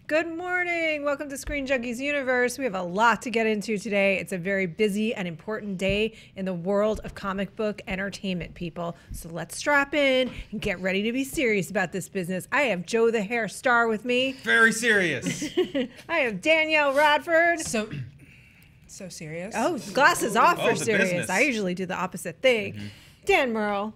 Good morning. Welcome to Screen Junkies Universe. We have a lot to get into today. It's a very busy and important day in the world of comic book entertainment, people. So let's strap in and get ready to be serious about this business. I have Joe the Hair Starr with me. Very serious. I have Danielle Radford. So serious. Oh, glasses off for serious. business. I usually do the opposite thing. Dan Murrell.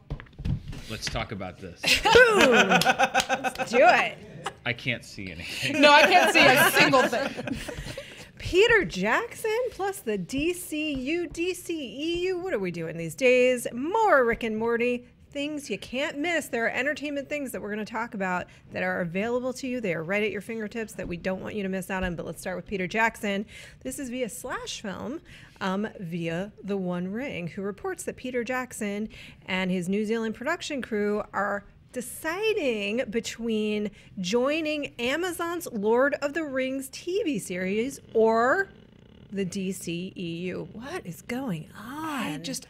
Let's talk about this. Boom. Let's do it. I can't see anything. No, I can't see a single thing. Peter Jackson plus the DCU, DCEU. What are we doing these days? More Rick and Morty. Things you can't miss. There are entertainment things that we're going to talk about that are available to you. They are right at your fingertips that we don't want you to miss out on. But let's start with Peter Jackson. This is via Slash Film, via The One Ring, who reports that Peter Jackson and his New Zealand production crew are deciding between joining Amazon's Lord of the Rings TV series or the DCEU. What is going on?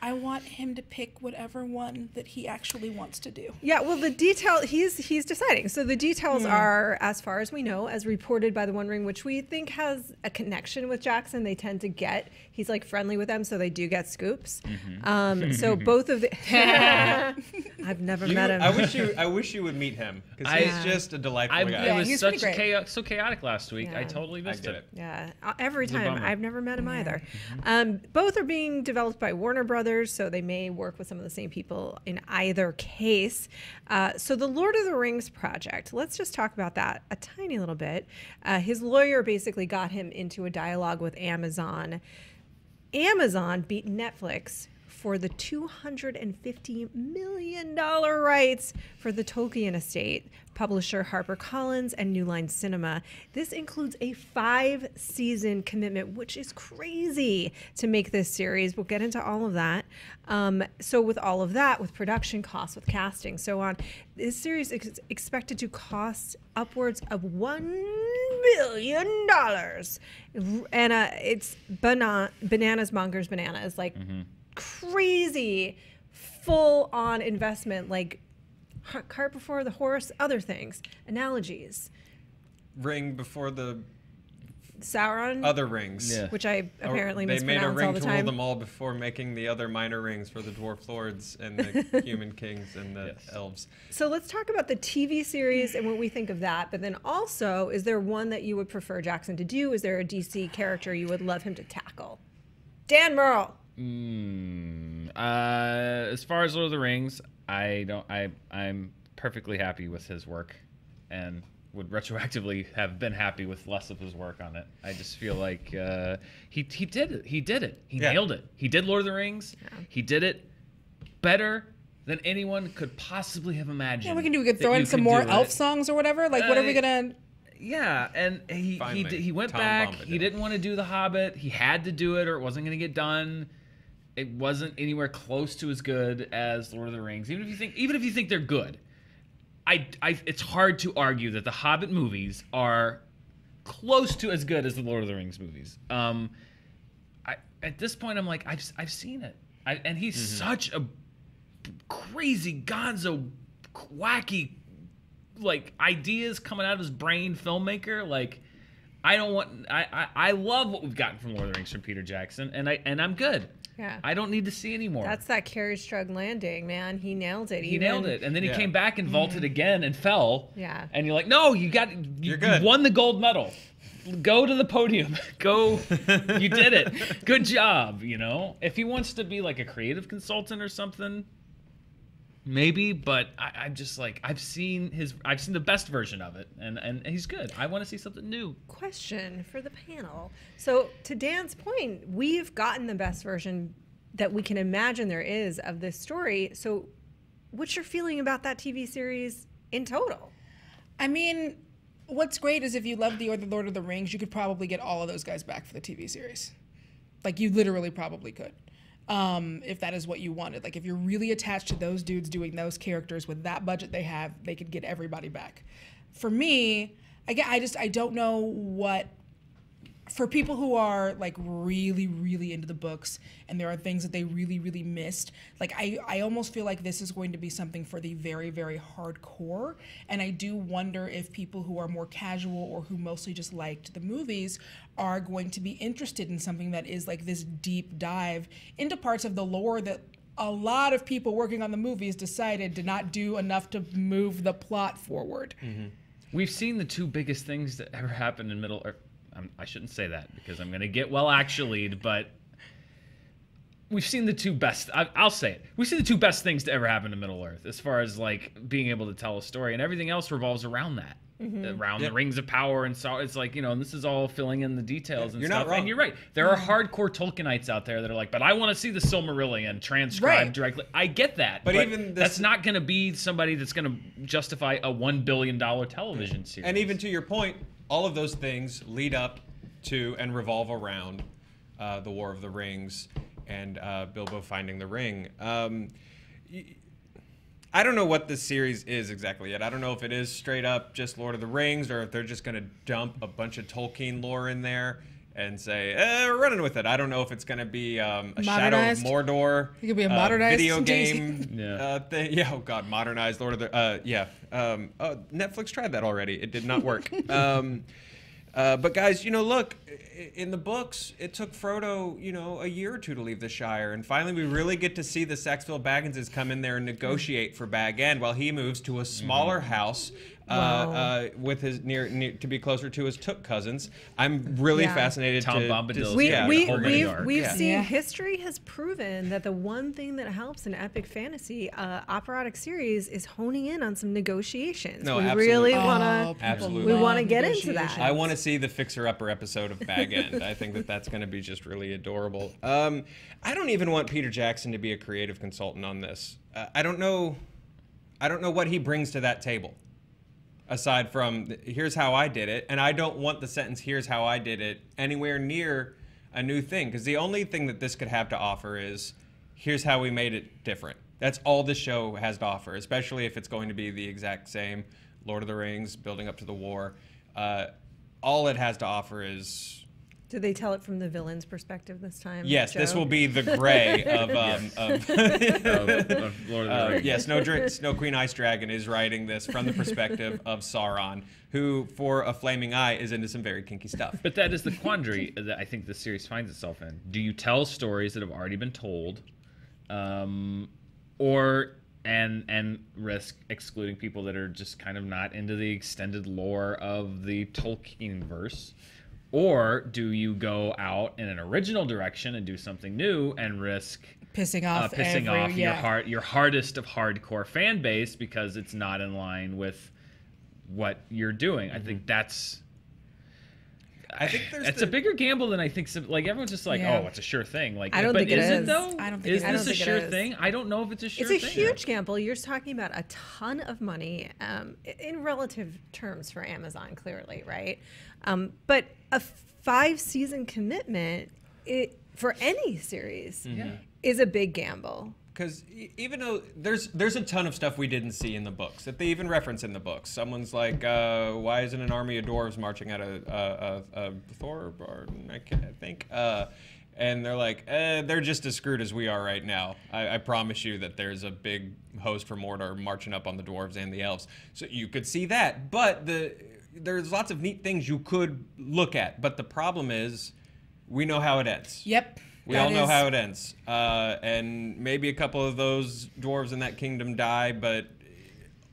I want him to pick whatever one that he actually wants to do. Yeah, well, the detail, he's deciding. So the details are, as far as we know, as reported by The One Ring, which we think has a connection with Jackson. They tend to get, he's like friendly with them, so they do get scoops. So both of the, I've never met him. I wish you would meet him because he's just a delightful guy. It was he's such pretty so chaotic last week. Yeah. I totally missed it. Yeah, every a time. bummer. I've never met him either. Both are being developed by Warner Brothers, so they may work with some of the same people in either case. So the Lord of the Rings project, let's just talk about that a tiny little bit. His lawyer basically got him into a dialogue with Amazon. Amazon beat Netflix for the $250 million rights for the Tolkien estate, publisher HarperCollins and New Line Cinema. This includes a 5-season commitment, which is crazy to make this series. We'll get into all of that. So with all of that, with production costs, with casting, so on, this series is expected to cost upwards of $1 billion. And it's bananas mongers bananas, like crazy full-on investment, like cart before the horse, other things, analogies. Ring before the Sauron, other rings. Yeah. which I apparently They made a mispronounce ring all the to rule time. them all before making the other minor rings for the dwarf lords and the human kings and the elves. So let's talk about the TV series and what we think of that. But then also, is there one that you would prefer Jackson to do? Is there a DC character you would love him to tackle? Dan Murrell. As far as Lord of the Rings, I'm perfectly happy with his work, and would retroactively have been happy with less of his work on it. I just feel like he did it. He did it. He nailed it. He did Lord of the Rings. Yeah. He did it better than anyone could possibly have imagined. Yeah, we could throw in some more elf songs or whatever. Like, what are we gonna? Yeah, and he went Tom back. Bombadil. He didn't want to do The Hobbit. He had to do it, or it wasn't going to get done. It wasn't anywhere close to as good as Lord of the Rings. Even if you think they're good, it's hard to argue that the Hobbit movies are close to as good as the Lord of the Rings movies. At this point, I'm like, I've seen it, and he's such a crazy, gonzo, wacky, like, ideas coming out of his brain filmmaker. Like, I love what we've gotten from Lord of the Rings from Peter Jackson, and I'm good. Yeah. I don't need to see anymore. That's that Carrie Strug landing, man. He nailed it. He nailed it, and then he came back and vaulted again and fell. Yeah. And you're like, no, you won the gold medal. Go to the podium. Go. You did it. Good job. You know, if he wants to be like a creative consultant or something, maybe. But I'm just like, I've seen the best version of it, and he's good. I want to see something new. Question for the panel. So to Dan's point, we've gotten the best version that we can imagine there is of this story. So what's your feeling about that TV series in total? I mean, what's great is if you love the Lord of the Rings, you could probably get all of those guys back for the TV series. Like, you literally probably could. If that is what you wanted. Like, if you're really attached to those dudes doing those characters with that budget they have, they could get everybody back. For me, I don't know what for people who are like really, really into the books and there are things that they really, really missed, like I almost feel like this is going to be something for the very, very hardcore. And I do wonder if people who are more casual or who mostly just liked the movies are going to be interested in something that is like this deep dive into parts of the lore that a lot of people working on the movies decided did not do enough to move the plot forward. Mm-hmm. We've seen the two biggest things that ever happened in Middle Earth. I shouldn't say that because I'm going to get well actually'd, but we've seen the two best, I'll say it. We've seen the two best things to ever happen to Middle Earth as far as like being able to tell a story, and everything else revolves around that. Around the Rings of Power, and so it's like, and this is all filling in the details and you're stuff. not wrong. And you're right. There are hardcore Tolkienites out there that are like, but I want to see the Silmarillion transcribed directly. I get that, but even that's not going to be somebody that's going to justify a $1 billion television series. And even to your point, all of those things lead up to and revolve around the War of the Rings and Bilbo finding the ring. I don't know what this series is exactly yet. I don't know if it is straight up just Lord of the Rings or if they're just going to dump a bunch of Tolkien lore in there and say, we're running with it. I don't know if it's going to be a Shadow of Mordor. It could be a modernized video game thing. Yeah, oh God, modernized Lord of the... Netflix tried that already. It did not work. But guys, look, in the books, it took Frodo, a year or two to leave the Shire. And finally, we really get to see the Saxville Bagginses come in there and negotiate for Bag End while he moves to a smaller house with his near to be closer to his Took cousins. I'm really fascinated Tom to Bombadil. We've seen history has proven that the one thing that helps an epic fantasy operatic series is honing in on some negotiations. No, we absolutely. really want to absolutely. we want to get into that. I want to see the fixer-upper episode of Bag End. I think that's going to be just really adorable. I don't even want Peter Jackson to be a creative consultant on this. I don't know what he brings to that table. Aside from, here's how I did it, and I don't want the sentence, here's how I did it, anywhere near a new thing, because the only thing that this could have to offer is, here's how we made it different. That's all this show has to offer, especially if it's going to be the exact same Lord of the Rings, building up to the war. All it has to offer is... Did they tell it from the villain's perspective this time? Yes, Joe? This will be the gray of Lord of the Rings. Yes, Snow Queen Ice Dragon is writing this from the perspective of Sauron, who, for a flaming eye, is into some very kinky stuff. But that is the quandary that I think the series finds itself in. Do you tell stories that have already been told, or risk excluding people that are just kind of not into the extended lore of the Tolkien verse? Or do you go out in an original direction and do something new and risk pissing off your hardest of hardcore fan base because it's not in line with what you're doing? I think that's it's a bigger gamble than I think. Like everyone's just like, oh, it's a sure thing. Like, I don't think it is. Though? I don't think is this a sure thing? I don't know if it's a sure thing. It's a huge gamble. You're talking about a ton of money in relative terms for Amazon, clearly, right? But a 5-season commitment for any series is a big gamble. Because even though there's a ton of stuff we didn't see in the books that they even reference in the books. Someone's like, why isn't an army of dwarves marching at a Thor barn, I think? And they're like, they're just as screwed as we are right now. I promise you that there's a big host from Mordor marching up on the dwarves and the elves. So you could see that. But there's lots of neat things you could look at. But the problem is, we know how it ends. Yep. We all know how it ends. And maybe a couple of those dwarves in that kingdom die, but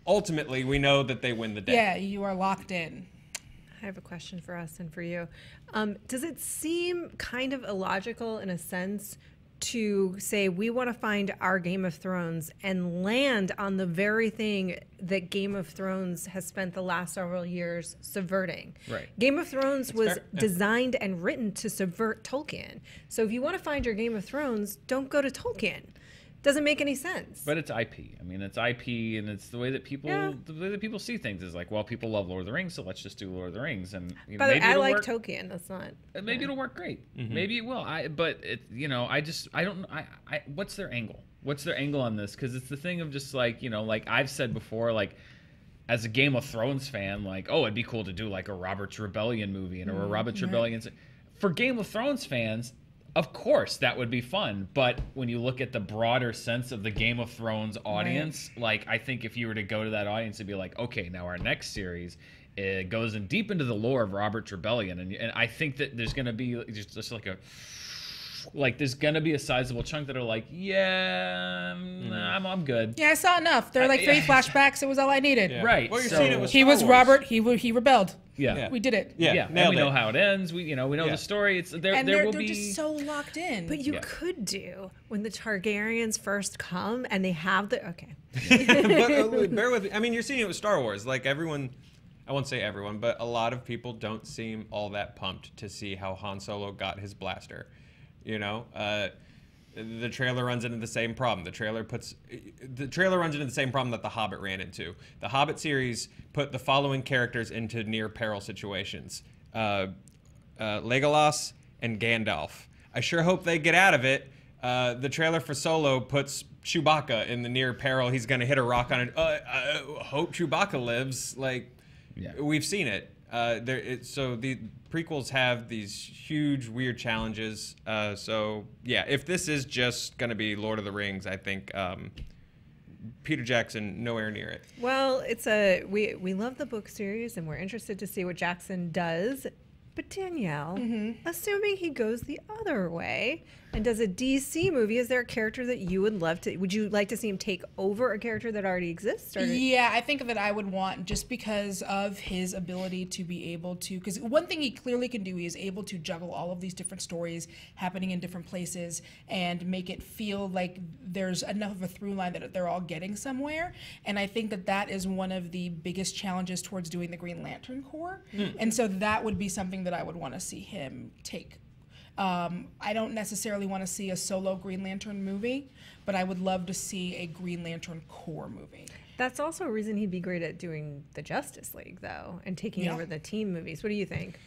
ultimately we know that they win the day. Yeah, you are locked in. I have a question for us and for you. Does it seem kind of illogical in a sense to say we want to find our Game of Thrones and land on the very thing that Game of Thrones has spent the last several years subverting? Right. Game of Thrones was designed and written to subvert Tolkien. So if you want to find your Game of Thrones, don't go to Tolkien. Doesn't make any sense. But it's IP. I mean, it's IP, and it's the way that people see things is like, well, people love Lord of the Rings, so let's just do Lord of the Rings. And maybe I like Tolkien. That's not. Maybe it'll work great. Maybe it will. But it, I don't. What's their angle? What's their angle on this? Because it's the thing of just like, like I've said before, like as a Game of Thrones fan, like, oh, it'd be cool to do like a Robert's Rebellion movie or a Robert's Rebellion. for Game of Thrones fans, of course that would be fun. But when you look at the broader sense of the Game of Thrones audience, like I think if you were to go to that audience and be like, okay, now our next series goes in deep into the lore of Robert's Rebellion, and I think that there's going to be just like there's going to be a sizable chunk that are like, yeah, I'm good. Yeah, I saw enough. They're like 3 flashbacks. It was all I needed. Yeah. Right. Well, you're So- seeing it with He Star was Wars. Robert. He rebelled. Yeah. We did it. Yeah, And nailed we know it. how it ends. We know Yeah. the story. It's there. And There they're, will they're be just so locked in. But you Yeah. could do when the Targaryens first come and they have the okay. But bear with me. I mean, you're seeing it with Star Wars. Like everyone, I won't say everyone, but a lot of people don't seem all that pumped to see how Han Solo got his blaster. You know, the trailer runs into the same problem. The trailer runs into the same problem that The Hobbit ran into. The Hobbit series put the following characters into near peril situations: Legolas and Gandalf. I sure hope they get out of it. The trailer for Solo puts Chewbacca in the near peril. He's going to hit a rock on it. I hope Chewbacca lives. Like, we've seen it. So the prequels have these huge, weird challenges. So, yeah, if this is just going to be Lord of the Rings, I think Peter Jackson, nowhere near it. Well, we love the book series and we're interested to see what Jackson does. But Danielle, assuming he goes the other way and does a DC movie, is there a character that you would you like to see him take over a character that already exists? Or? Yeah, I think that I would want, just because of his ability to be able to, because one thing he clearly can do, he is able to juggle all of these different stories happening in different places and make it feel like there's enough of a through line that they're all getting somewhere. And I think that that is one of the biggest challenges towards doing the Green Lantern Corps. And so that would be something that I would want to see him take. I don't necessarily want to see a solo Green Lantern movie, but I would love to see a Green Lantern Corps movie. That's also a reason he'd be great at doing the Justice League, though, and taking over the team movies. What do you think?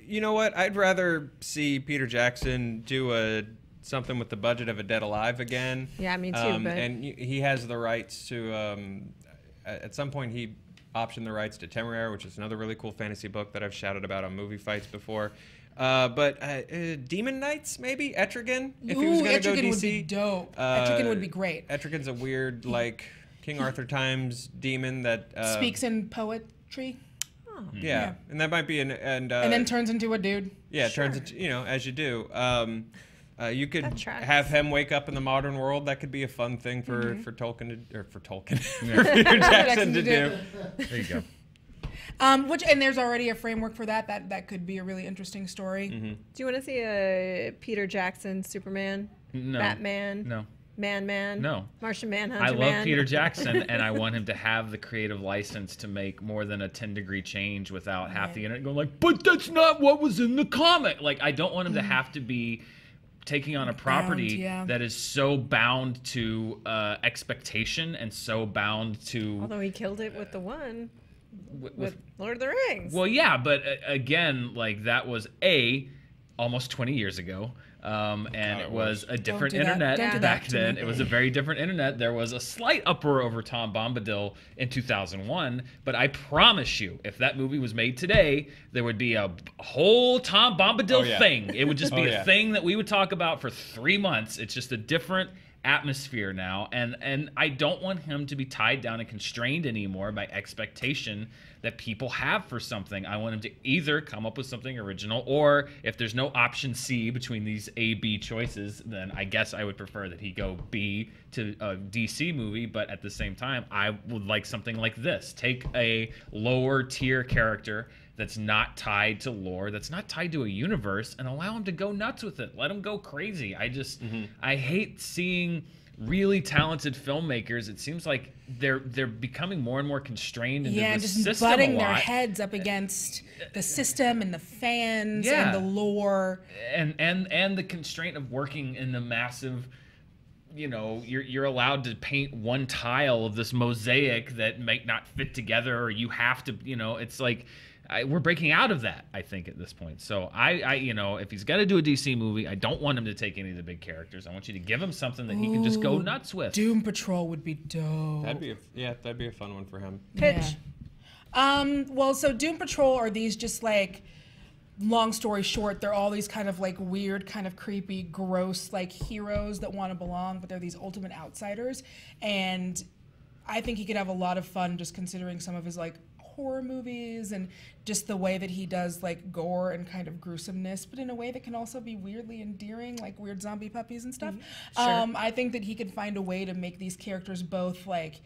You know what? I'd rather see Peter Jackson do something with the budget of A Dead Alive again. Yeah, me too. And he has the rights to. At some point, he optioned the rights to Temeraire, which is another really cool fantasy book that I've shouted about on Movie Fights before. But Demon Knights, maybe Etrigan, if he was going to go DC. Etrigan would be dope. Etrigan would be great. Etrigan's a weird, like King Arthur times demon that Speaks in poetry. Yeah, and that might be and then turns into a dude. Yeah, it turns into, as you do. You could That tracks. have him wake up in the modern world. That could be a fun thing for Tolkien for Peter Jackson to do. There you go. And there's already a framework for that. That could be a really interesting story. Do you want to see a Peter Jackson Superman? No. Batman? No. Man? No. Martian Manhunter? I love Man? Peter Jackson, and I want him to have the creative license to make more than a 10-degree change without half the internet going like, but that's not what was in the comic. Like, I don't want him to have to be taking on a property that is so bound to expectation and so bound to... Although he killed it with the one. With Lord of the Rings. Well, yeah, but again, like that was almost 20 years ago. And it was a different internet back then. It was a very different internet. There was a slight uproar over Tom Bombadil in 2001, but I promise you, if that movie was made today, there would be a whole Tom Bombadil thing. It would just be a thing that we would talk about for 3 months. It's just a different atmosphere now, and I don't want him to be tied down and constrained anymore by expectation that people have for something. I want him to either come up with something original, or if there's no option C between these A-B choices, then I guess I would prefer that he go B to a DC movie. But at the same time, I would like something like this. Take a lower tier character that's not tied to lore, that's not tied to a universe, and allow him to go nuts with it. Let him go crazy. I hate seeing really talented filmmakers. It seems like they're becoming more and more constrained into the just system butting a lot. their heads up against the system and the fans and the lore. And the constraint of working in the massive, you're allowed to paint one tile of this mosaic that might not fit together, or you have to, it's like we're breaking out of that, I think, at this point. So I if he's got to do a DC movie, I don't want him to take any of the big characters. I want you to give him something that he can just go nuts with. Doom Patrol would be dope. That'd be a fun one for him. Pitch. Well, so Doom Patrol are these just like long story short, they're all these kind of like weird, kind of creepy, gross like heroes that want to belong, but they're these ultimate outsiders. And I think he could have a lot of fun just considering some of his like horror movies and just the way that he does like gore and kind of gruesomeness, but in a way that can also be weirdly endearing, like weird zombie puppies and stuff. Sure. I think that he could find a way to make these characters both like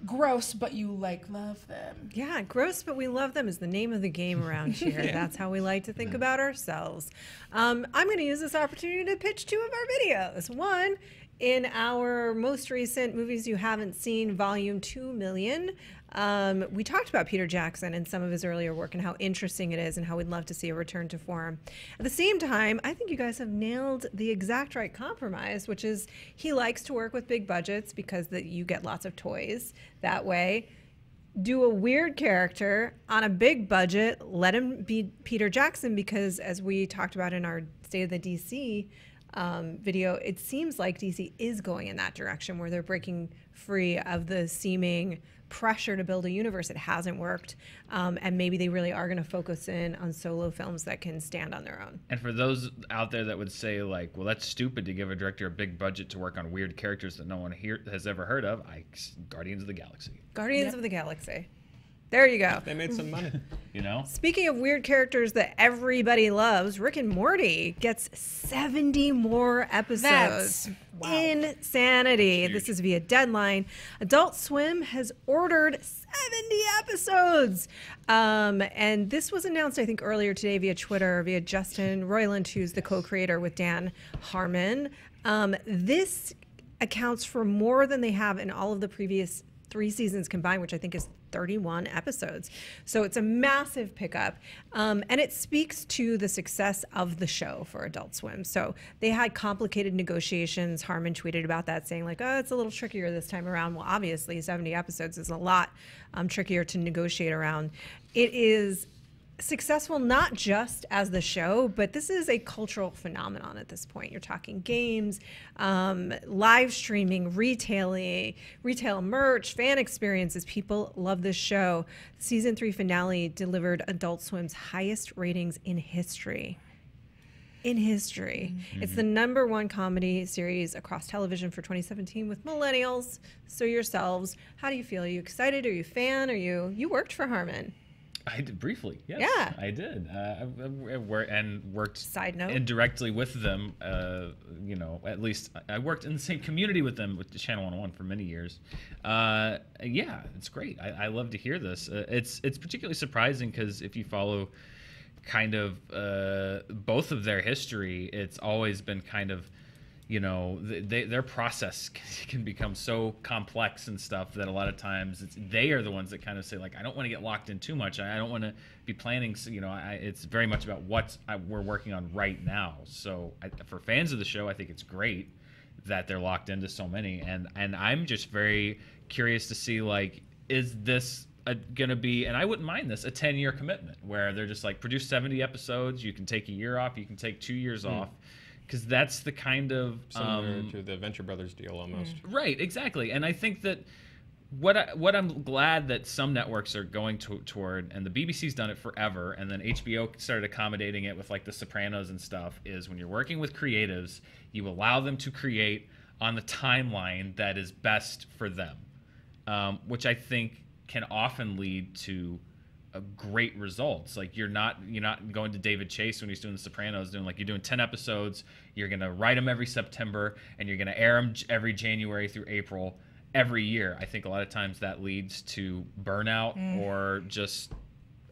gross, but you like love them. Yeah, gross, but we love them is the name of the game around here. That's how we like to think about ourselves. I'm going to use this opportunity to pitch 2 of our videos. One, in our most recent Movies You Haven't Seen, Volume 2 Million, we talked about Peter Jackson and some of his earlier work and how interesting it is and how we'd love to see a return to form. At the same time, I think you guys have nailed the exact right compromise, which is he likes to work with big budgets because you get lots of toys that way. Do a weird character on a big budget, let him be Peter Jackson, because as we talked about in our State of the DC video, it seems like DC is going in that direction where they're breaking free of the seeming pressure to build a universe. It hasn't worked, and maybe they really are going to focus in on solo films that can stand on their own. And for those out there that would say like, well, that's stupid to give a director a big budget to work on weird characters that no one here has ever heard of, Guardians of the Galaxy. Guardians of the Galaxy. There you go. They made some money. You know? Speaking of weird characters that everybody loves, Rick and Morty gets 70 more episodes. That's wow. Insanity. Huge. This is via Deadline. Adult Swim has ordered 70 episodes. And this was announced, I think, earlier today via Twitter, via Justin Roiland, who's the co-creator with Dan Harmon. This accounts for more than they have in all of the previous 3 seasons combined, which I think is 31 episodes. So it's a massive pickup. And it speaks to the success of the show for Adult Swim. So they had complicated negotiations. Harmon tweeted about that, saying like, oh, it's a little trickier this time around. Well, obviously 70 episodes is a lot trickier to negotiate around. It is successful not just as the show, but this is a cultural phenomenon at this point. You're talking games, live streaming, retail merch, fan experiences. People love this show. Season 3 finale delivered Adult Swim's highest ratings in history. It's the #1 comedy series across television for 2017 with millennials. So yourselves, how do you feel? Are you excited? Are you a fan? You worked for Harmon? I did briefly. Yes, Yeah. I did. I worked Side note. indirectly with them. You know, at least I worked in the same community with them with the Channel 101 for many years. Yeah, it's great. I love to hear this. It's particularly surprising because if you follow kind of both of their history, it's always been kind of, you know, their process can become so complex and stuff that a lot of times they are the ones that kind of say like, I don't want to get locked in too much. I don't want to be planning. You know, it's very much about what we're working on right now. So for fans of the show, I think it's great that they're locked into so many. And I'm just very curious to see like, is this going to be, and I wouldn't mind this, a 10-year commitment where they're just like produce 70 episodes. You can take a year off. You can take 2 years off. Because that's the kind of similar to the Venture Brothers deal almost. Right, exactly. And I think that what I'm glad that some networks are going toward, and the BBC's done it forever, and then HBO started accommodating it with like The Sopranos and stuff, is when you're working with creatives, you allow them to create on the timeline that is best for them, which I think can often lead to great results. Like you're not going to David Chase when he's doing The Sopranos, you're doing 10 episodes, you're gonna write them every September and you're gonna air them every January through April every year. I think a lot of times that leads to burnout or just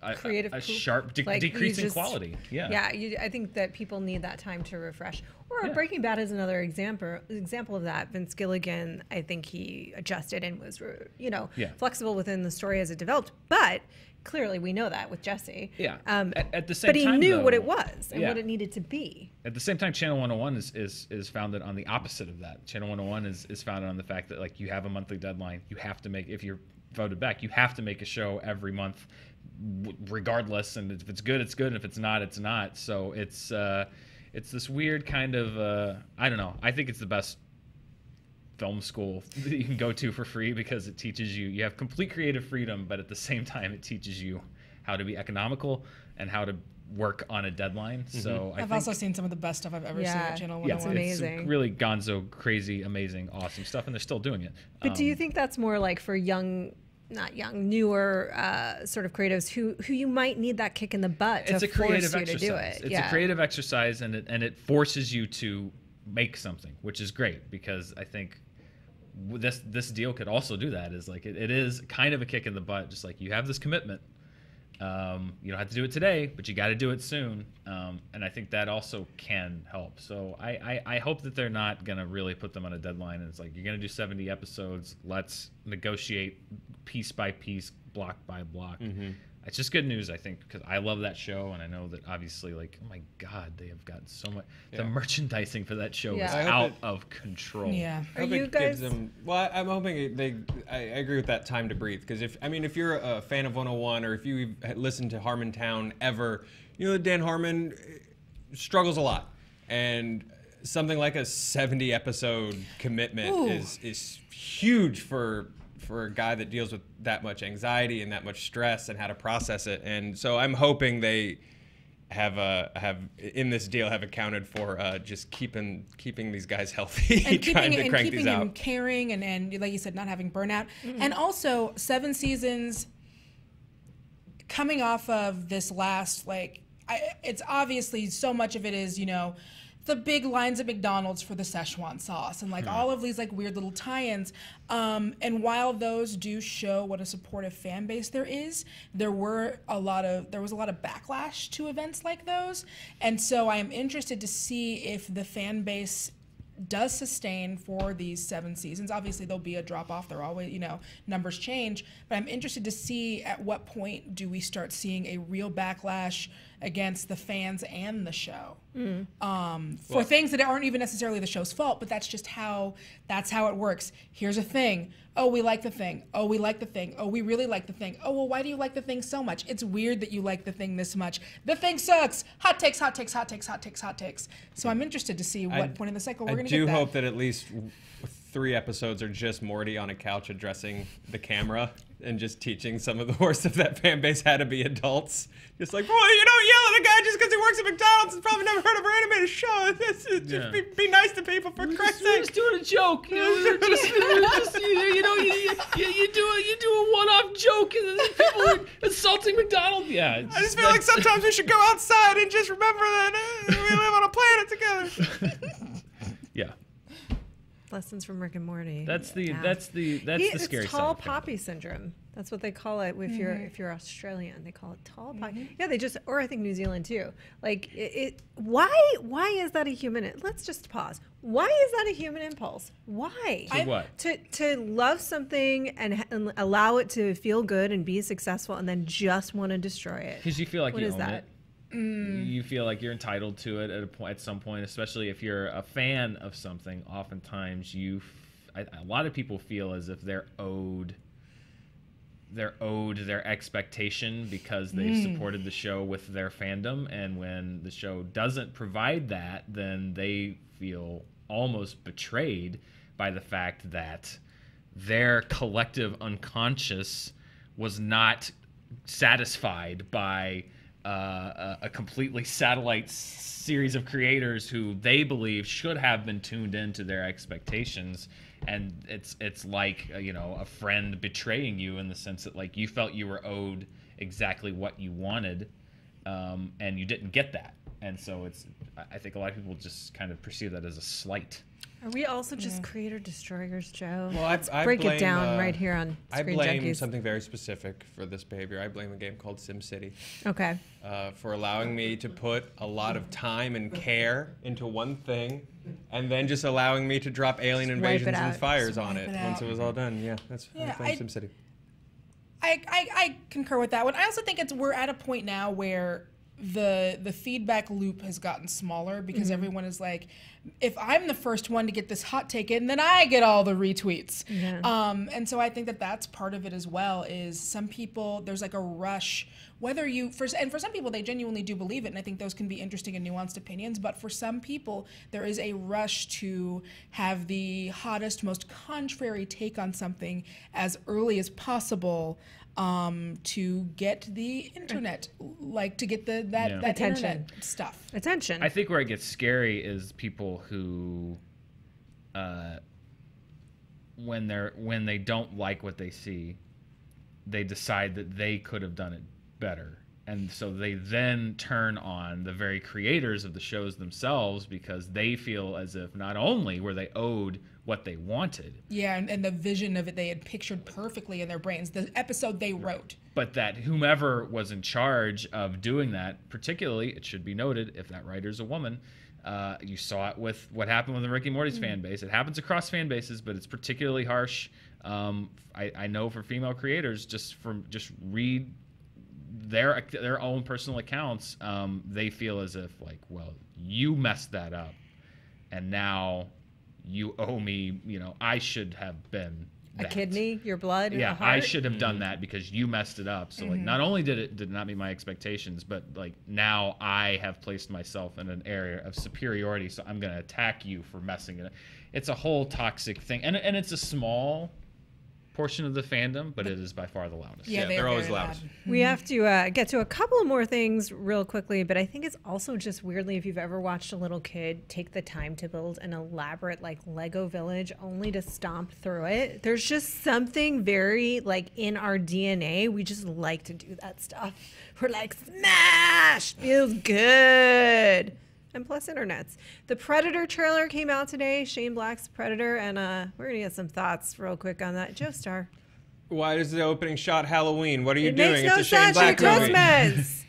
a sharp decrease in quality. Yeah, I think that people need that time to refresh. Or Breaking Bad is another example of that. Vince Gilligan, I think he adjusted and was flexible within the story as it developed, but clearly we know that with Jesse. Yeah. At the same time, but he knew what it was and what it needed to be. At the same time, Channel 101 is founded on the opposite of that. Channel 101 is founded on the fact that like you have a monthly deadline. You have to make, if you're voted back, you have to make a show every month regardless, and if it's good, it's good, and if it's not, it's not. So it's this weird kind of I don't know. I think it's the best film school that you can go to for free because it teaches you have complete creative freedom, but at the same time it teaches you how to be economical and how to work on a deadline. So I've also seen some of the best stuff I've ever seen at Channel 101. it's amazing. It's really gonzo, crazy, amazing, awesome stuff, and they're still doing it. But do you think that's more like for newer sort of creatives who you might need that kick in the butt to force you to do it? It's a creative exercise, and it forces you to make something, which is great, because I think this deal could also do that. Is like it is kind of a kick in the butt, just like you have this commitment. You don't have to do it today, but you got to do it soon, and I think that also can help. So I hope that they're not going to really put them on a deadline, and it's like, you're going to do 70 episodes, let's negotiate piece by piece, block by block. It's just good news, I think, because I love that show, and I know that obviously, like, oh my God, they have gotten so much. The merchandising for that show is out of control. Yeah. Are you guys? Well, I'm hoping I agree with that time to breathe, because if you're a fan of 101, or if you listen to Harmontown ever, you know Dan Harmon struggles a lot, and something like a 70 episode commitment is huge for a guy that deals with that much anxiety and that much stress and how to process it. And so I'm hoping they have in this deal have accounted for just keeping these guys healthy and trying to crank these out. Them caring and like you said, not having burnout. And also 7 seasons coming off of this last, it's obviously so much of it is, the big lines at McDonald's for the Szechuan sauce and all of these weird little tie-ins. And while those do show what a supportive fan base there is, there was a lot of backlash to events like those. And so I am interested to see if the fan base does sustain for these 7 seasons. Obviously there'll be a drop off. There always, numbers change, but I'm interested to see at what point do we start seeing a real backlash against the fans and the show for things that aren't even necessarily the show's fault, but that's how it works. Here's a thing. Oh, we like the thing. Oh, we like the thing. Oh, we really like the thing. Oh, well, why do you like the thing so much? It's weird that you like the thing this much. The thing sucks. Hot takes, hot takes, hot takes, hot takes, hot takes. So I'm interested to see what point in the cycle we're going to get that. I do hope that at least 3 episodes are just Morty on a couch addressing the camera and just teaching some of the worst of that fan base how to be adults. Just like, boy, you don't yell at a guy just because he works at McDonald's and probably never heard of our animated show. Just be nice to people, for Christ's sake. We're just doing a joke. You do a one-off joke and then people are insulting McDonald's. Yeah. I just feel like sometimes we should go outside and just remember that we live on a planet together. Yeah. Lessons from Rick and Morty. That's the scary It's tall side poppy syndrome. That's what they call it if you're Australian. They call it tall poppy. Yeah, or I think New Zealand too. Why is that a human? Let's just pause. Why is that a human impulse? Why? What? To love something and allow it to feel good and be successful, and then just want to destroy it. Because you feel like you own it. Mm. You feel like you're entitled to it at some point, especially if you're a fan of something. Oftentimes, a lot of people feel as if they're owed their expectation because they've supported the show with their fandom, and when the show doesn't provide that, then they feel almost betrayed by the fact that their collective unconscious was not satisfied by a completely satellite series of creators who they believe should have been tuned into their expectations. And it's like a friend betraying you in the sense that you felt you were owed exactly what you wanted, and you didn't get that. And so I think a lot of people just kind of perceive that as a slight. Are we also just creator destroyers, Joe? Well, Let's break it down right here on I ScreenJunkies. blame something very specific for this behavior. I blame a game called SimCity. Okay. For allowing me to put a lot of time and care into one thing, and then just allowing me to drop alien invasions and fires on it once it was all done. Yeah, I blame SimCity. I concur with that one. I also think we're at a point now where the feedback loop has gotten smaller because everyone is like, if I'm the first one to get this hot take in, then I get all the retweets. Yeah. And so I think that that's part of it as well, is some people, there's like a rush, whether you, and for some people, they genuinely do believe it, and I think those can be interesting and nuanced opinions, but for some people, there is a rush to have the hottest, most contrary take on something as early as possible, to get the internet, like to get that Attention. internet stuff. Attention. I think where it gets scary is people who, when they don't like what they see, they decide that they could have done it better, and so they then turn on the very creators of the shows themselves, because they feel as if not only were they owed what they wanted, and the vision of it they had pictured perfectly in their brains, the episode they wrote, but that whomever was in charge of doing that, particularly, it should be noted, if that writer's a woman, you saw it with what happened with the Rick and Morty's fan base. It happens across fan bases, but it's particularly harsh. I know for female creators, just read their own personal accounts, they feel as if, like, well, you messed that up, and now you owe me, I should have been that. A kidney, your blood, yeah, a heart. I should have done that because you messed it up. So like, not only did it not meet my expectations, but like now I have placed myself in an area of superiority, so I'm going to attack you for messing it up. It's a whole toxic thing, and it's a small portion of the fandom, but it is by far the loudest. Yeah, they're always loud. We have to get to a couple of more things real quickly, but I think it's also just weirdly, if you've ever watched a little kid take the time to build an elaborate like Lego village only to stomp through it, there's just something very like in our DNA. We just like to do that stuff. We're like, smash, feels good. And plus internets. The Predator trailer came out today, Shane Black's Predator, and we're gonna get some thoughts real quick on that. Joe Starr. Why is the opening shot Halloween? What are you It doing? makes It's no a Shane sense. You're Black movie. Christmas.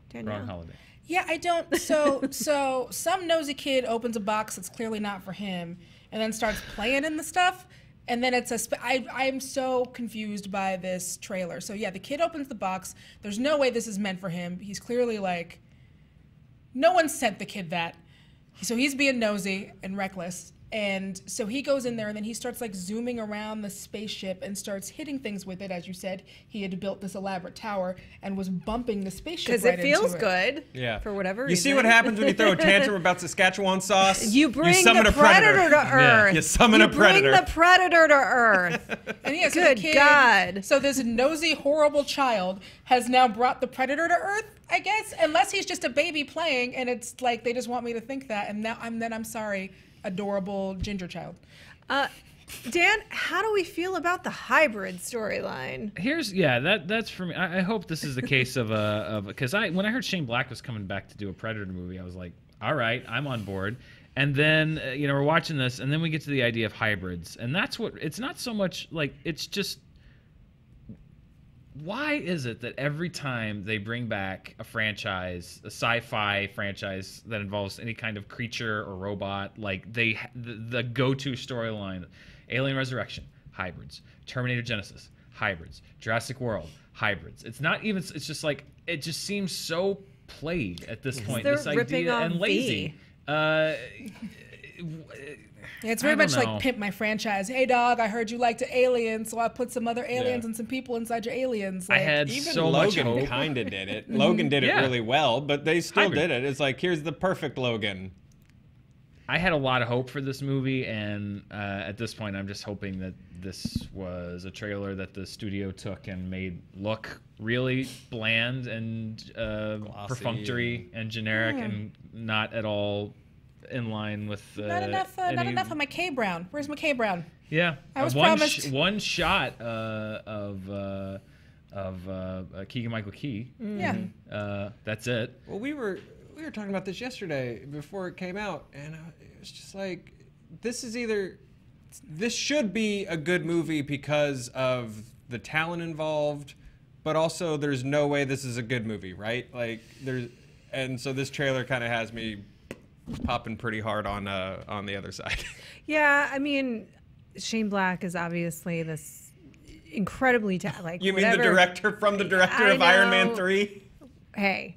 Danielle. Wrong holiday. Yeah, I don't. So some nosy kid opens a box that's clearly not for him, and then starts playing in the stuff, and then it's I'm so confused by this trailer. So yeah, the kid opens the box. There's no way this is meant for him. He's clearly like, no one sent the kid that. So he's being nosy and reckless. And so he goes in there, and then he starts like zooming around the spaceship and starts hitting things with it. As you said, he had built this elaborate tower and was bumping the spaceship Because right it feels into it. good. Yeah. For whatever You reason. see what happens when you throw a tantrum about Saskatchewan sauce? You bring summon the a predator. predator to Earth. You summon a predator. Bring the predator to Earth. And yeah, so Good the kid, God. So this nosy, horrible child has now brought the predator to Earth, I guess, unless he's just a baby playing, and it's like they just want me to think that, and now I'm sorry, adorable ginger child. Dan, how do we feel about the hybrid storyline? That's for me. I hope this is the case of because when I heard Shane Black was coming back to do a Predator movie, I was like, all right, I'm on board. And then we're watching this, and then we get to the idea of hybrids, and that's what it's not so much like, it's just, why is it that every time they bring back a franchise, a sci-fi franchise that involves any kind of creature or robot, like the go-to storyline, Alien Resurrection, hybrids, Terminator Genesis, hybrids, Jurassic World, hybrids. It's not even, it's just like, it just seems so played at this point, They're this ripping idea, off and lazy. Yeah, it's very I much don't like know. Pimp My Franchise. Hey, dog, I heard you liked aliens, so I put some other aliens and some people inside your aliens. I Like, had Even so much Logan hope. kind of did it. Logan did it Yeah. really well, but they still Hybrid. did it. It's like, here's the perfect Logan. I had a lot of hope for this movie, and at this point, I'm just hoping that this was a trailer that the studio took and made look really bland and perfunctory and generic, and not at all in line with not enough of McKay Brown. Where's McKay Brown? Yeah, I was one promised. one shot of Keegan-Michael Key. Yeah. That's it. Well, we were talking about this yesterday before it came out, and it was just like, this should be a good movie because of the talent involved, but also there's no way this is a good movie, right? Like and so this trailer kind of has me popping pretty hard on the other side. Yeah, I mean, Shane Black is obviously this incredibly You mean the director of Iron Man 3? Hey,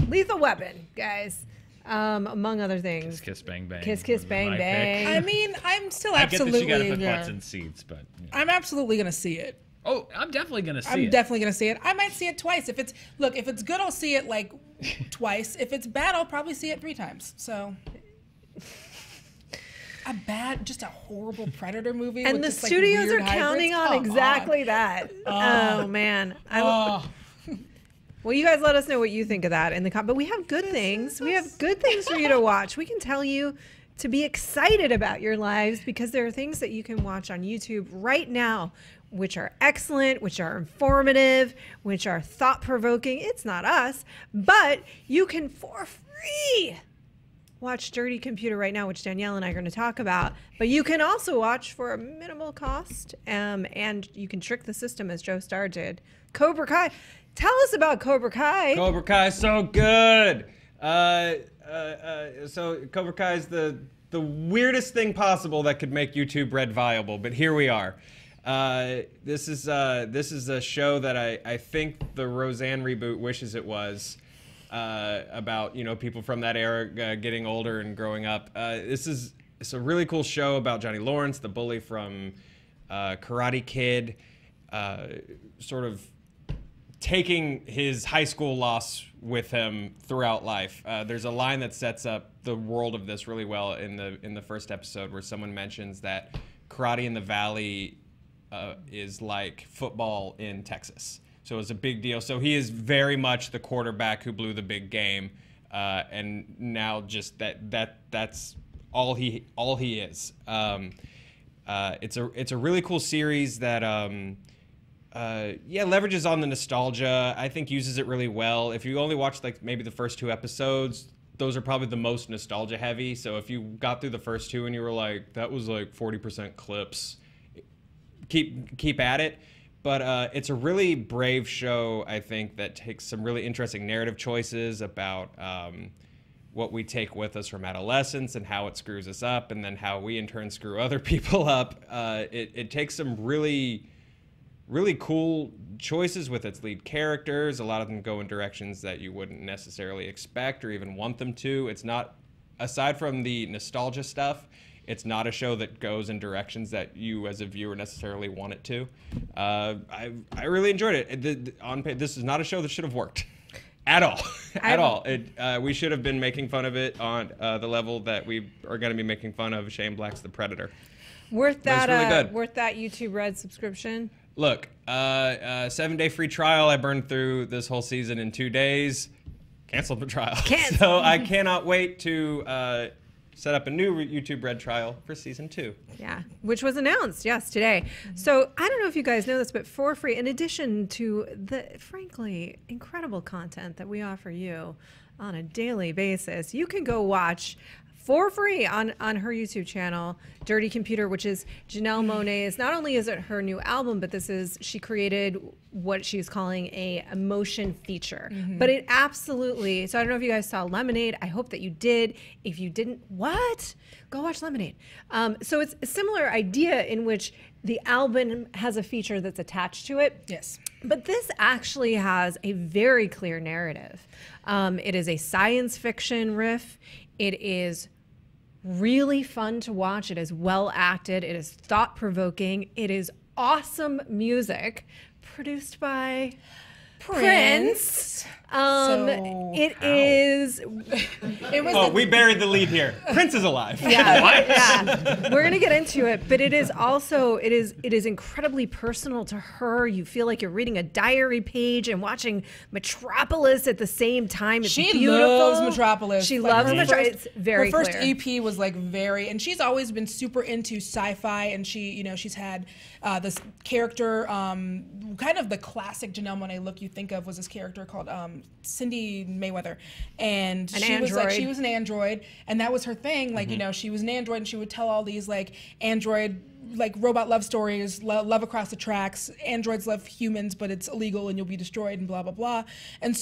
Lethal Weapon, guys. among other things. Kiss, kiss, bang, bang. Kiss, kiss, was bang, my bang. pick. I mean, I'm still I get that absolutely. you gotta put butts in seats, but I'm absolutely gonna see it. oh, I'm definitely gonna see I'm it. definitely gonna see it. I might see it twice. If it's good, I'll see it like twice. If it's bad, I'll probably see it 3 times. So just a horrible Predator movie. And with the just, like, studios weird are counting hybrids. on Come exactly that. Oh man. Well, you guys let us know what you think of that in the but we have good things. We have good things for you to watch. We can tell you to be excited about your lives because there are things that you can watch on YouTube right now which are excellent, which are informative, which are thought-provoking. It's not us, but you can for free watch Dirty Computer right now, which Danielle and I are going to talk about. But you can also watch for a minimal cost, and you can trick the system as Joe Starr did. Cobra Kai. Tell us about Cobra Kai. Cobra Kai is so good. So Cobra Kai is the weirdest thing possible that could make YouTube Red viable, but here we are. This is a show that I think the Roseanne reboot wishes it was. About people from that era getting older and growing up. It's a really cool show about Johnny Lawrence, the bully from Karate Kid, sort of taking his high school loss with him throughout life. There's a line that sets up the world of this really well in the first episode, where someone mentions that karate in the Valley is like football in Texas. So it's a big deal. So he is very much the quarterback who blew the big game, and now just that's all he is. It's a really cool series that leverages on the nostalgia. I think uses it really well. If you only watch like maybe the first 2 episodes, those are probably the most nostalgia heavy. So if you got through the first 2 and you were like, that was like 40% clips, keep at it. But it's a really brave show, I think, that takes some really interesting narrative choices about what we take with us from adolescence and how it screws us up, and then how we in turn screw other people up. It takes some really, really cool choices with its lead characters. A lot of them go in directions that you wouldn't necessarily expect or even want them to. It's not, aside from the nostalgia stuff, it's not a show that goes in directions that you as a viewer necessarily want it to. I really enjoyed it. This is not a show that should have worked at all. At all. We should have been making fun of it on the level that we are going to be making fun of Shane Black's The Predator. Worth that. Really good. Worth that YouTube Red subscription. Look, 7-day free trial. I burned through this whole season in 2 days. Canceled the trial. So I cannot wait to set up a new YouTube Red trial for season 2. Yeah, which was announced, yes, today. So I don't know if you guys know this, but for free, in addition to the, frankly, incredible content that we offer you on a daily basis, you can go watch for free on her YouTube channel, Dirty Computer, which is Janelle Monáe's. Not only is it her new album, but she created what she's calling a motion feature. But it absolutely, so I don't know if you guys saw Lemonade. I hope that you did. If you didn't, what? Go watch Lemonade. So it's a similar idea in which the album has a feature that's attached to it. Yes. But this actually has a very clear narrative. It is a science fiction riff. It is really fun to watch. It is well acted. It is thought provoking. It is awesome music produced by Prince. We buried the lead here. Prince is alive. Yeah, we're gonna get into it, but it is also it is incredibly personal to her. You feel like you're reading a diary page and watching Metropolis at the same time. It's beautiful. Loves Metropolis. She loves Metropolis. It's very her first clear. EP was like and she's always been super into sci-fi, and she's had this character, kind of the classic Janelle Monáe look you think of was this character called Cindy Mayweather, and she was an android, and that was her thing. Like she was an android, and she would tell all these like android robot love stories, love across the tracks. Androids love humans, but it's illegal and you'll be destroyed and blah blah blah. And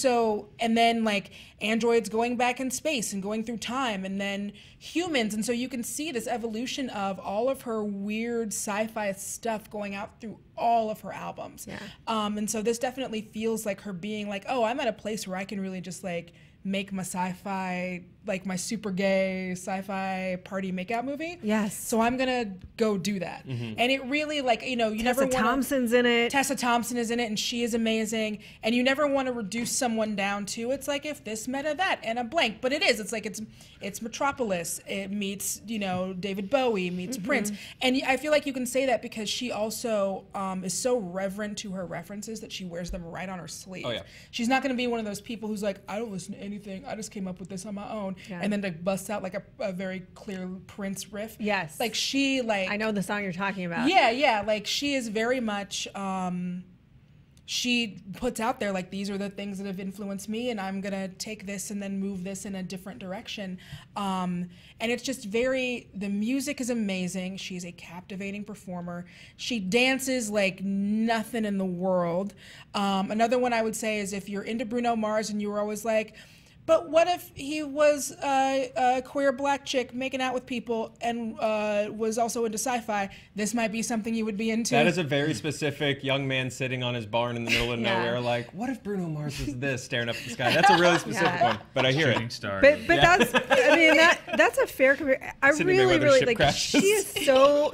then like androids going back in space and going through time, and then humans. And so you can see this evolution of all of her weird sci-fi stuff going out through all of her albums. Yeah. And so this definitely feels like her being like, oh, I'm at a place where I can really just like make my sci-fi, like my super gay sci-fi party makeout movie. Yes. So I'm gonna go do that. And it really, like, you know, you never Tessa want Thompson's in it. Tessa Thompson is in it, and she is amazing. And you never want to reduce someone down to, it's like if this meta that and a blank, but it is. It's like it's Metropolis. It meets, you know, David Bowie meets Prince, and I feel like you can say that because she also is so reverent to her references that she wears them right on her sleeve. Oh, yeah. She's not going to be one of those people who's like, I don't listen to anything. I just came up with this on my own, and then like busts out like a very clear Prince riff. Yes. Like she like I know the song you're talking about. yeah, like she is very much she puts out there like, these are the things that have influenced me, and I'm gonna take this and then move this in a different direction. And it's just very, the music is amazing. She's a captivating performer. She dances like nothing in the world. Another one I would say is, if you're into Bruno Mars and you were always like, but what if he was a queer black chick making out with people and was also into sci-fi? This might be something you would be into. That is a very specific young man sitting on his barn in the middle of nowhere, like, what if Bruno Mars was this, staring up at the sky? That's a really specific one, but I hear it. Star. But that's, I mean, that's a fair comparison. I Sitting there really, where the really ship like. crashes.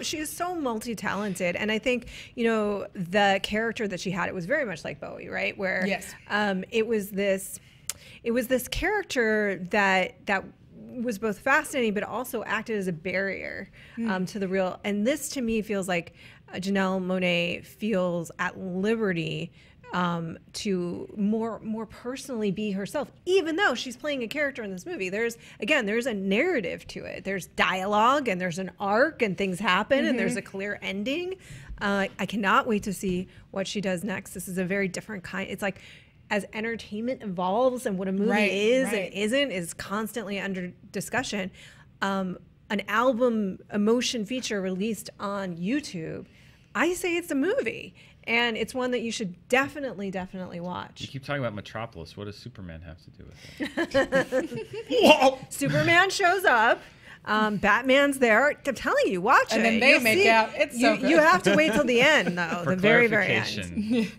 She is so multi-talented, and I think, you know, the character that she had, it was very much like Bowie, right? Where Yes. it was this character that was both fascinating but also acted as a barrier to the real. And this to me feels like Janelle Monáe feels at liberty to more personally be herself, even though she's playing a character in this movie. There's a narrative to it. There's dialogue and there's an arc and things happen and there's a clear ending. I cannot wait to see what she does next. This is a very different kind. It's like, as entertainment evolves and what a movie is and isn't is constantly under discussion, an album, a motion feature released on YouTube, I say it's a movie. And it's one that you should definitely watch. You keep talking about Metropolis. What does Superman have to do with it? Superman shows up. Batman's there. I'm telling you, watch it. And then they You'll make see. out. It's so good. You have to wait till the end, though. For The very end. clarification,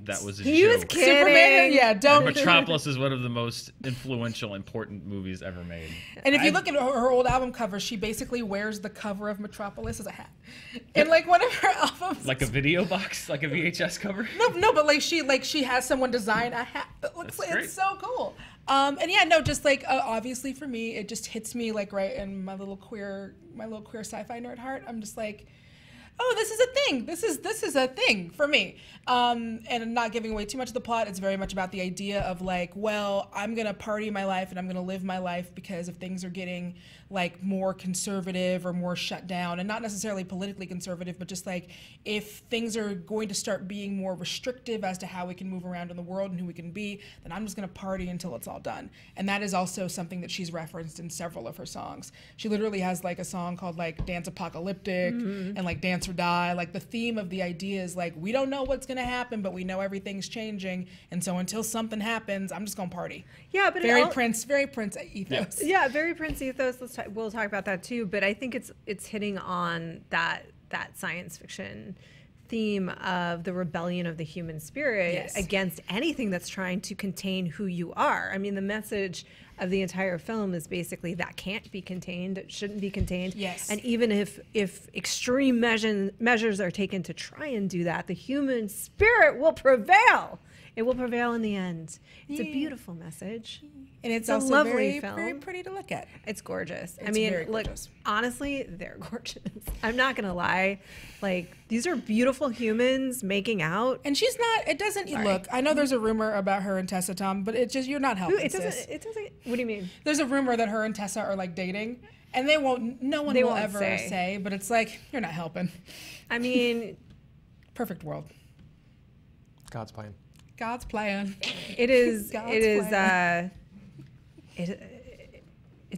that was a He joke. was kidding. Superman, yeah, don't. Metropolis is one of the most influential, important movies ever made. And if you look at her old album cover, she basically wears the cover of Metropolis as a hat. And like one of her albums, Like a video box, like a VHS cover. no, but like she has someone design a hat that looks That's like, great. it's so cool. And yeah, no, just like obviously for me, it just hits me like right in my little queer sci-fi nerd heart. I'm just like, oh, this is a thing. This is a thing for me. And not giving away too much of the plot, it's very much about the idea of like, well, I'm gonna party my life and I'm gonna live my life because if things are getting like more conservative or more shut down, and not necessarily politically conservative, but just like if things are going to start being more restrictive as to how we can move around in the world and who we can be, then I'm just gonna party until it's all done. And that is also something that she's referenced in several of her songs. She literally has like a song called like Dance Apocalyptic and like Dance or Die. Like the theme of the idea is like, we don't know what's gonna happen, but we know everything's changing, and so until something happens, I'm just gonna party. Yeah, but very Prince ethos. Yeah, very Prince ethos. We'll talk about that too. But I think it's hitting on that science fiction theme of the rebellion of the human spirit against anything that's trying to contain who you are. I mean, the message of the entire film is basically that can't be contained, it shouldn't be contained. Yes. And even if extreme measures are taken to try and do that, the human spirit will prevail. It will prevail in the end. It's a beautiful message. And it's a also lovely very, film. very pretty to look at. It's gorgeous. I It's mean, very look, gorgeous. honestly, they're gorgeous. I'm not going to lie. Like, these are beautiful humans making out. And she's not, it doesn't, look, I know there's a rumor about her and Tessa Tom, but it just, you're not helping, It sis. doesn't, what do you mean? There's a rumor that her and Tessa are like dating, and no one will ever say, but it's like, you're not helping. I mean, Perfect world. God's plan. God's plan. it's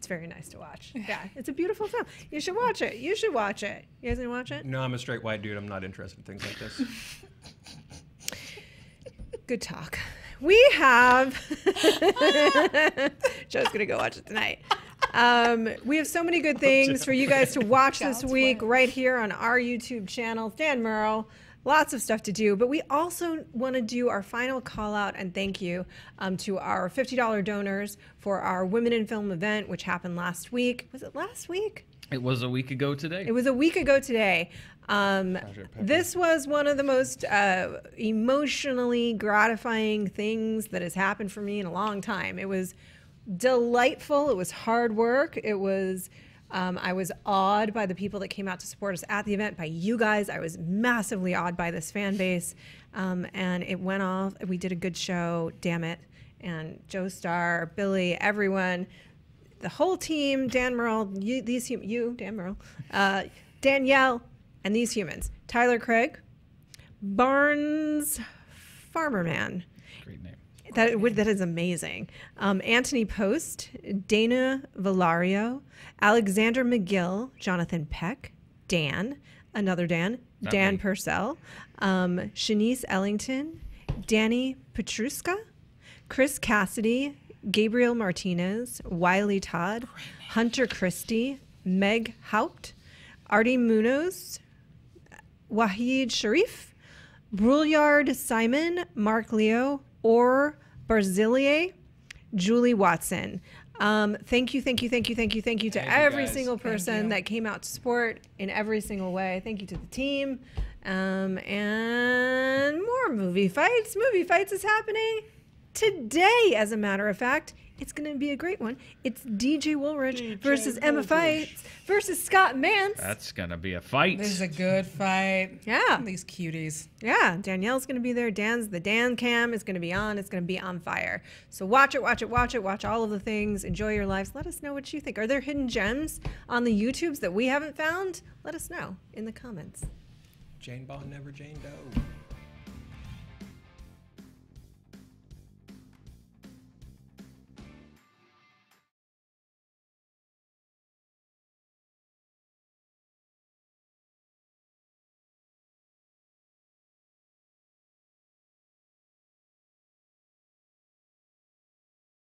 very nice to watch. Yeah, it's a beautiful film. You should watch it. You should watch it. You guys gonna watch it? No, I'm a straight white dude. I'm not interested in things like this. Good talk. We have Joe's gonna go watch it tonight. We have so many good things for you guys to watch this week right here on our YouTube channel. Dan Murrell, lots of stuff to do, but we also want to do our final call out and thank you to our $50 donors for our Women in Film event, which happened last week. Was it last week? It was a week ago today. It was a week ago today. This was one of the most emotionally gratifying things that has happened for me in a long time. It was delightful. It was hard work. It was, I was awed by the people that came out to support us at the event, by you guys. I was massively awed by this fan base. And it went off. We did a good show, damn it. And Joe Starr, Billy, everyone, the whole team, Dan Murrell, Dan Murrell, Danielle, and these humans. Tyler Craig, Barnes Farmerman. Great name. That is amazing. Anthony Post, Dana Valario, Alexander McGill, Jonathan Peck, Dan, another Dan, Not Dan me. Purcell, Shanice Ellington, Danny Petruska, Chris Cassidy, Gabriel Martinez, Wiley Todd, Hunter Christie, Meg Haupt, Artie Munoz, Wahid Sharif, Brouillard Simon, Mark Leo, or Barzilier, Julie Watson. Thank you to every guys. single person that came out to support in every single way. Thank you to the team. And more movie fights. Movie fights is happening today, as a matter of fact. It's going to be a great one. It's DJ Woolridge versus Emma Fights versus Scott Mance. That's gonna be a fight. This is a good fight. Yeah. These cuties. Yeah, Danielle's going to be there. The Dan cam is going to be on. It's going to be on fire. So watch it. Watch all of the things. Enjoy your lives. Let us know what you think. Are there hidden gems on the YouTubes that we haven't found? Let us know in the comments. Jane Bond, never Jane Doe.